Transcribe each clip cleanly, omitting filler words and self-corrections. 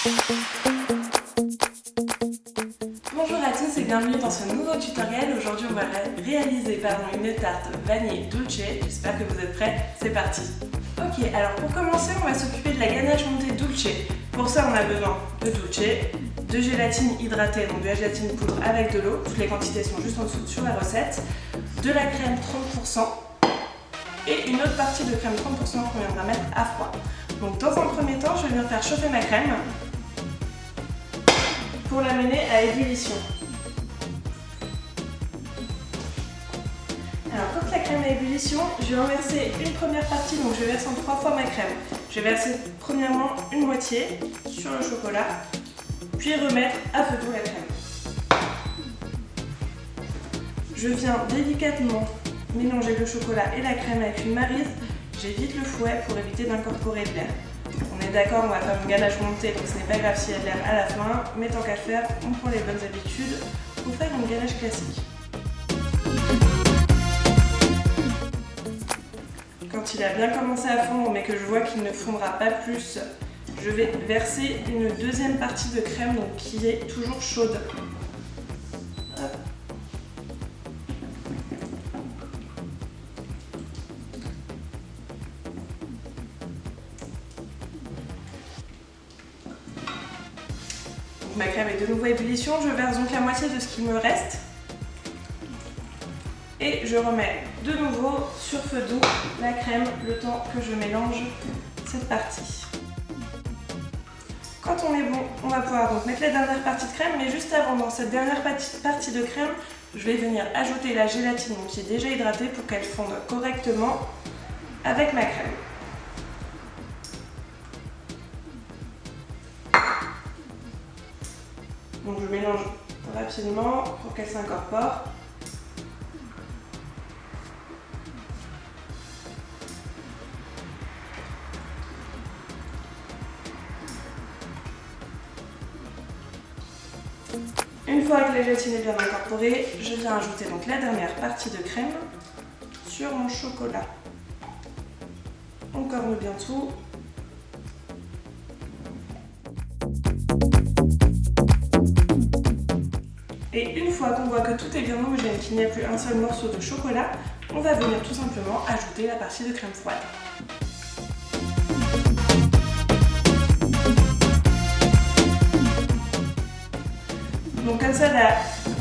Bonjour à tous et bienvenue dans ce nouveau tutoriel. Aujourd'hui on va réaliser une tarte vanille dolce. J'espère que vous êtes prêts, c'est parti. Ok, alors pour commencer on va s'occuper de la ganache montée dolce. Pour ça on a besoin de dolce, de gélatine hydratée, donc de la gélatine poudre avec de l'eau. Toutes les quantités sont juste en dessous sur la recette. De la crème 30% et une autre partie de crème 30% qu'on viendra mettre à froid. Donc dans un premier temps, je vais venir faire chauffer ma crème pour la mener à ébullition. Alors quand la crème est à ébullition, je vais en verser une première partie, donc je verse en 3 fois ma crème. Je vais verser premièrement une moitié sur le chocolat, puis remettre à feu doux la crème. Je viens délicatement mélanger le chocolat et la crème avec une maryse. J'évite le fouet pour éviter d'incorporer de l'air. On est d'accord, on va faire une ganache montée, donc ce n'est pas grave s'il y a de l'air à la fin, mais tant qu'à faire, on prend les bonnes habitudes pour faire une ganache classique. Quand il a bien commencé à fondre, mais que je vois qu'il ne fondra pas plus, je vais verser une deuxième partie de crème donc, qui est toujours chaude. Hop. Ma crème est de nouveau à ébullition, je verse donc la moitié de ce qu'il me reste et je remets de nouveau sur feu doux la crème le temps que je mélange cette partie. Quand on est bon, on va pouvoir donc mettre la dernière partie de crème, mais juste avant, dans cette dernière partie de crème, je vais venir ajouter la gélatine donc, qui est déjà hydratée pour qu'elle fonde correctement avec ma crème. Donc je mélange rapidement pour qu'elle s'incorpore. Une fois que la gélatine est bien incorporée, je viens ajouter donc la dernière partie de crème sur mon chocolat. On corne bien tout. Et une fois qu'on voit que tout est bien homogène, qu'il n'y a plus un seul morceau de chocolat, on va venir tout simplement ajouter la partie de crème froide. Donc comme ça,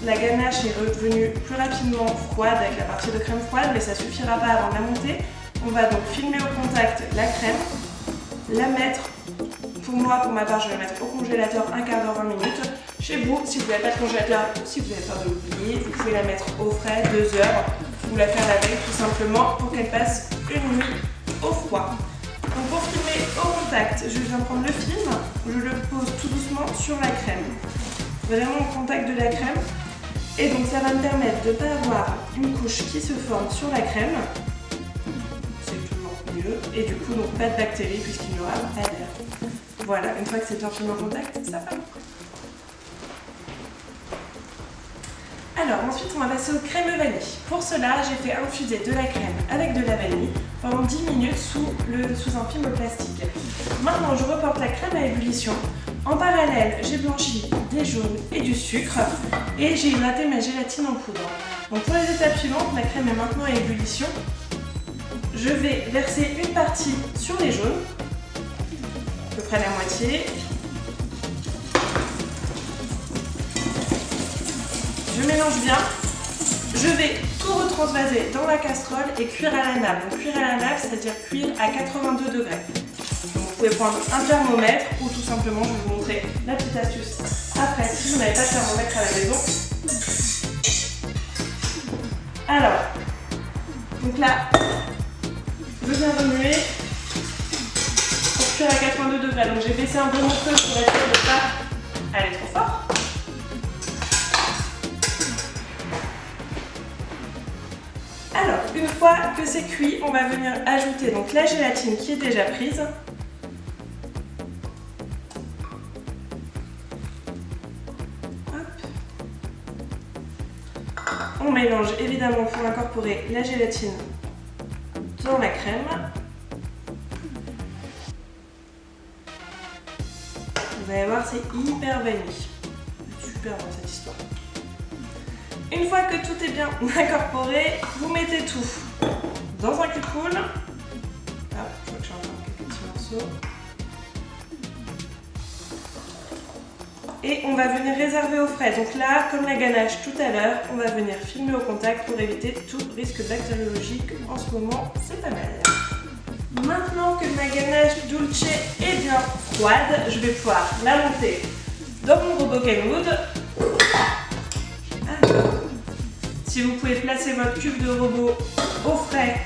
la ganache est redevenue plus rapidement froide avec la partie de crème froide, mais ça ne suffira pas avant de la monter. On va donc filmer au contact la crème, la mettre, pour ma part, je vais la mettre au congélateur un quart d'heure, 20 minutes. Chez vous, si vous n'avez pas de congélateur, si vous avez peur de l'oublier, vous pouvez la mettre au frais 2 heures ou la faire la veille tout simplement pour qu'elle passe une nuit au froid. Donc pour filmer au contact, je viens prendre le film, je le pose tout doucement sur la crème, vraiment au contact de la crème. Et donc ça va me permettre de ne pas avoir une couche qui se forme sur la crème, c'est toujours mieux, et du coup donc pas de bactéries puisqu'il n'y aura pas d'air. Voilà, une fois que c'est bien filmé au contact, ça va. Alors ensuite on va passer aux crèmes vanille. Pour cela j'ai fait infuser de la crème avec de la vanille pendant 10 minutes sous un film plastique. Maintenant je reporte la crème à ébullition. En parallèle j'ai blanchi des jaunes et du sucre et j'ai hydraté ma gélatine en poudre. Donc pour les étapes suivantes, la crème est maintenant à ébullition. Je vais verser une partie sur les jaunes, à peu près la moitié. Je mélange bien, je vais tout retransvaser dans la casserole et cuire à la nappe. Donc cuire à la nappe, c'est-à-dire cuire à 82 degrés. Donc, vous pouvez prendre un thermomètre ou tout simplement, je vais vous montrer la petite astuce après si vous n'avez pas de thermomètre à la maison. Alors, donc là, je viens remuer pour cuire à 82 degrés. Donc j'ai baissé un peu mon feu pour être sûr de ne pas aller trop fort. Alors, une fois que c'est cuit, on va venir ajouter donc la gélatine qui est déjà prise. Hop. On mélange évidemment pour incorporer la gélatine dans la crème. Vous allez voir, c'est hyper vanille. Super dans cette histoire. Une fois que tout est bien incorporé, vous mettez tout dans un cul-de-poule. Ah, je vois que j'ai encore quelques petits morceaux. Et on va venir réserver au frais. Donc là, comme la ganache tout à l'heure, on va venir filmer au contact pour éviter tout risque bactériologique. En ce moment, c'est pas mal. Maintenant que ma ganache dulce est bien froide, je vais pouvoir la monter dans mon robot Kenwood. Alors, si vous pouvez placer votre cube de robot au frais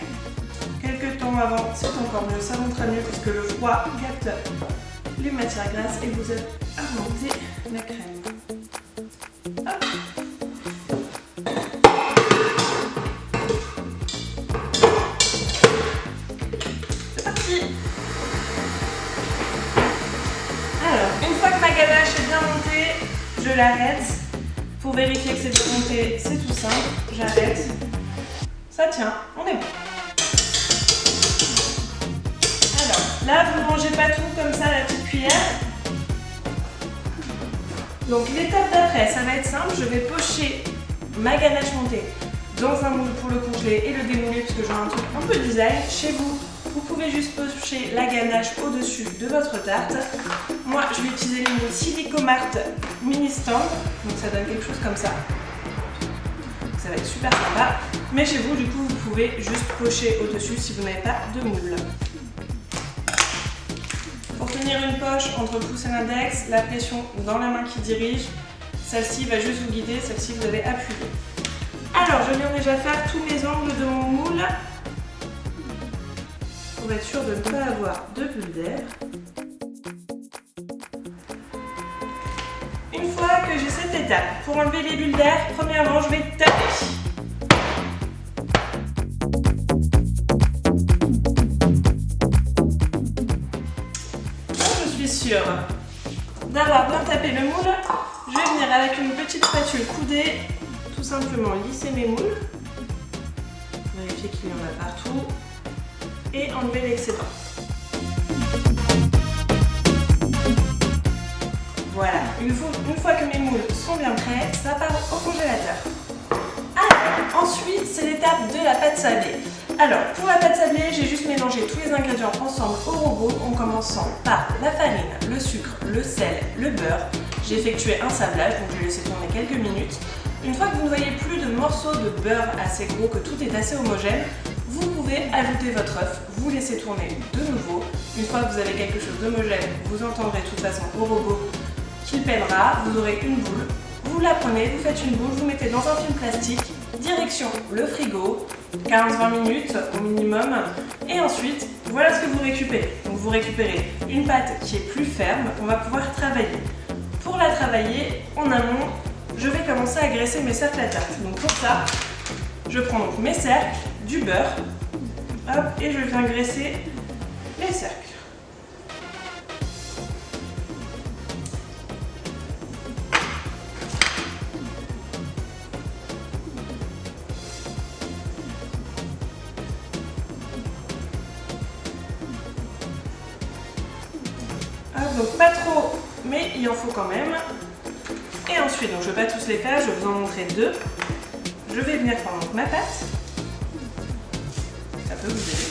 quelques temps avant, c'est encore mieux, ça montera mieux parce que le froid gâte les matières grasses et vous avez à monter la crème. Hop. C'est parti. Alors, une fois que ma ganache est bien montée, je l'arrête. Pour vérifier que c'est bien monté, c'est tout simple. J'arrête. Ça tient, on est bon. Alors, là, vous ne mangez pas tout comme ça à la petite cuillère. Donc, l'étape d'après, ça va être simple. Je vais pocher ma ganache montée dans un moule pour le congeler et le démouler parce que j'ai un truc un peu design. Chez vous, vous pouvez juste pocher la ganache au-dessus de votre tarte. Moi, je vais utiliser le moule Silicomart Mini Stand. Donc, ça donne quelque chose comme ça. Ça va être super sympa. Mais chez vous, du coup, vous pouvez juste pocher au-dessus si vous n'avez pas de moule. Pour tenir une poche entre le pouce et l'index, la pression dans la main qui dirige. Celle-ci va juste vous guider, celle-ci vous avez appuyé. Alors, je viens déjà faire tous mes angles de mon moule pour être sûr de ne pas avoir de bulles d'air. Une fois que j'ai cette étape, pour enlever les bulles d'air, premièrement, je vais taper. Je suis sûre d'avoir bien tapé le moule. Je vais venir avec une petite spatule coudée, tout simplement lisser mes moules. Vérifier qu'il y en a partout. Et enlever l'excédent. Voilà, une fois que mes moules sont bien prêts, ça part au congélateur. Alors, ensuite, c'est l'étape de la pâte sablée. Alors, pour la pâte sablée, j'ai juste mélangé tous les ingrédients ensemble au robot en commençant par la farine, le sucre, le sel, le beurre. J'ai effectué un sablage, donc je vais laisser tourner quelques minutes. Une fois que vous ne voyez plus de morceaux de beurre assez gros, que tout est assez homogène, vous pouvez ajouter votre œuf, vous laissez tourner de nouveau. Une fois que vous avez quelque chose d'homogène, vous entendrez de toute façon au robot qu'il pèlera, vous aurez une boule. Vous la prenez, vous faites une boule, vous mettez dans un film plastique, direction le frigo, 15-20 minutes au minimum. Et ensuite, voilà ce que vous récupérez. Donc vous récupérez une pâte qui est plus ferme, on va pouvoir travailler. Pour la travailler, en amont, je vais commencer à graisser mes cercles à tarte. Donc pour ça, je prends donc mes cercles, du beurre, hop, et je viens graisser les cercles. Hop, donc pas trop, mais il en faut quand même. Et ensuite, donc je ne vais pas tous les faire, je vais vous en montrer deux. Je vais venir prendre donc ma pâte. Ça peut vous aider.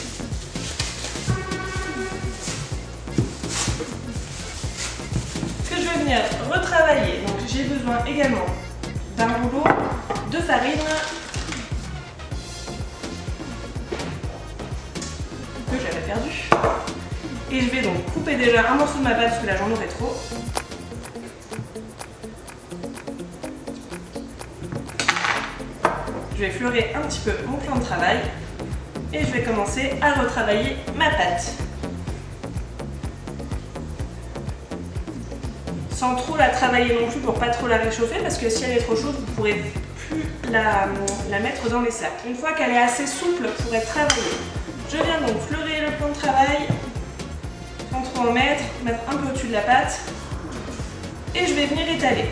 Que je vais venir retravailler. Donc j'ai besoin également d'un rouleau de farine que j'avais perdu. Et je vais donc couper déjà un morceau de ma pâte parce que là j'en aurai trop. Je vais fleurer un petit peu mon plan de travail et je vais commencer à retravailler ma pâte. Sans trop la travailler non plus pour pas trop la réchauffer parce que si elle est trop chaude, vous ne pourrez plus la mettre dans les sacs. Une fois qu'elle est assez souple pour être travaillée, je viens donc fleurer le plan de travail sans trop en mettre un peu au-dessus de la pâte et je vais venir étaler.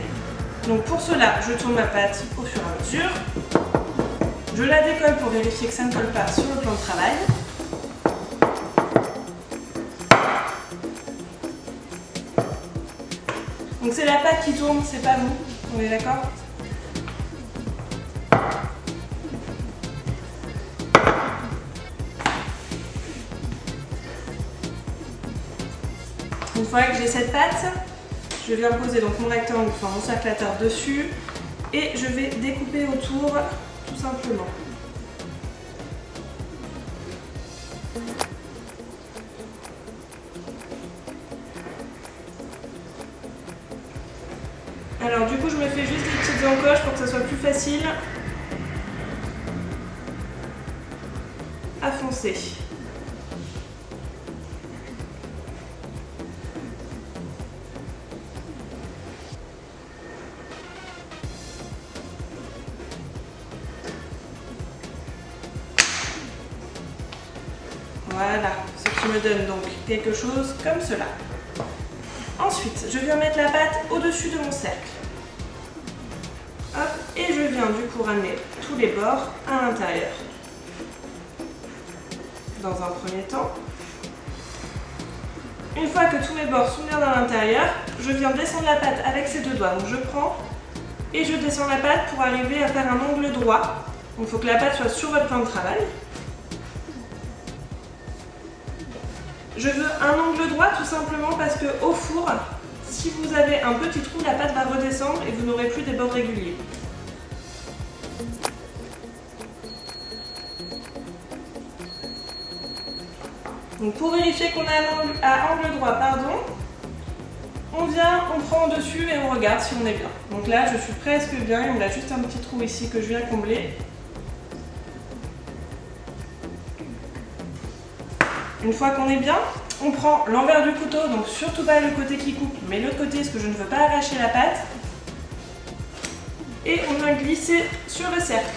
Donc pour cela, je tourne ma pâte au fur et à mesure. Je la décolle pour vérifier que ça ne colle pas sur le plan de travail. Donc c'est la pâte qui tourne, c'est pas vous, on est d'accord? Une fois que j'ai cette pâte, je viens poser donc mon rectangle, enfin mon cerclateur dessus et je vais découper autour tout simplement. Alors du coup je me fais juste des petites encoches pour que ça soit plus facile à foncer. Voilà, ce qui me donne donc quelque chose comme cela. Ensuite, je viens mettre la pâte au-dessus de mon cercle. Hop, et je viens du coup ramener tous les bords à l'intérieur. Dans un premier temps. Une fois que tous mes bords sont bien à l'intérieur, je viens descendre la pâte avec ces deux doigts. Donc je prends et je descends la pâte pour arriver à faire un angle droit. Donc il faut que la pâte soit sur votre plan de travail. Je veux un angle droit tout simplement parce que au four, si vous avez un petit trou, la pâte va redescendre et vous n'aurez plus des bords réguliers. Donc pour vérifier qu'on a un angle, à angle droit, on vient, on prend dessus et on regarde si on est bien. Donc là, je suis presque bien, il me a juste un petit trou ici que je viens combler. Une fois qu'on est bien, on prend l'envers du couteau, donc surtout pas le côté qui coupe, mais l'autre côté, parce que je ne veux pas arracher la pâte. Et on vient glisser sur le cercle.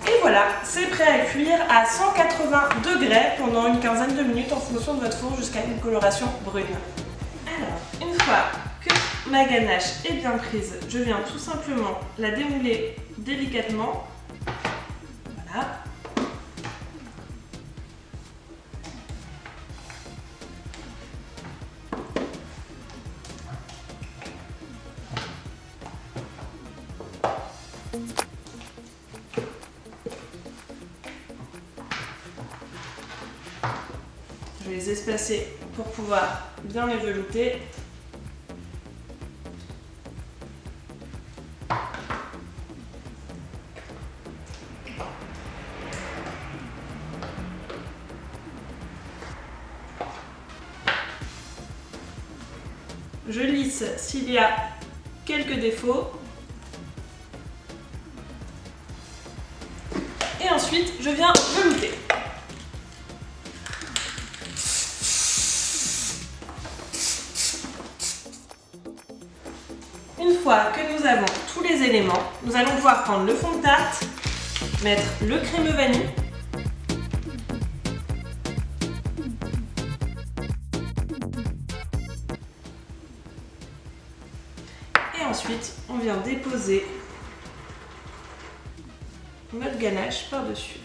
Et voilà, c'est prêt à cuire à 180 degrés pendant une quinzaine de minutes en fonction de votre four jusqu'à une coloration brune. Alors, une fois que ma ganache est bien prise, je viens tout simplement la démouler délicatement. Voilà. Je vais les espacer pour pouvoir bien les velouter. Je lisse s'il y a quelques défauts. Et ensuite, je viens velouter. Une fois que nous avons tous les éléments, nous allons pouvoir prendre le fond de tarte, mettre le crémeux vanille, et ensuite on vient déposer notre ganache par-dessus.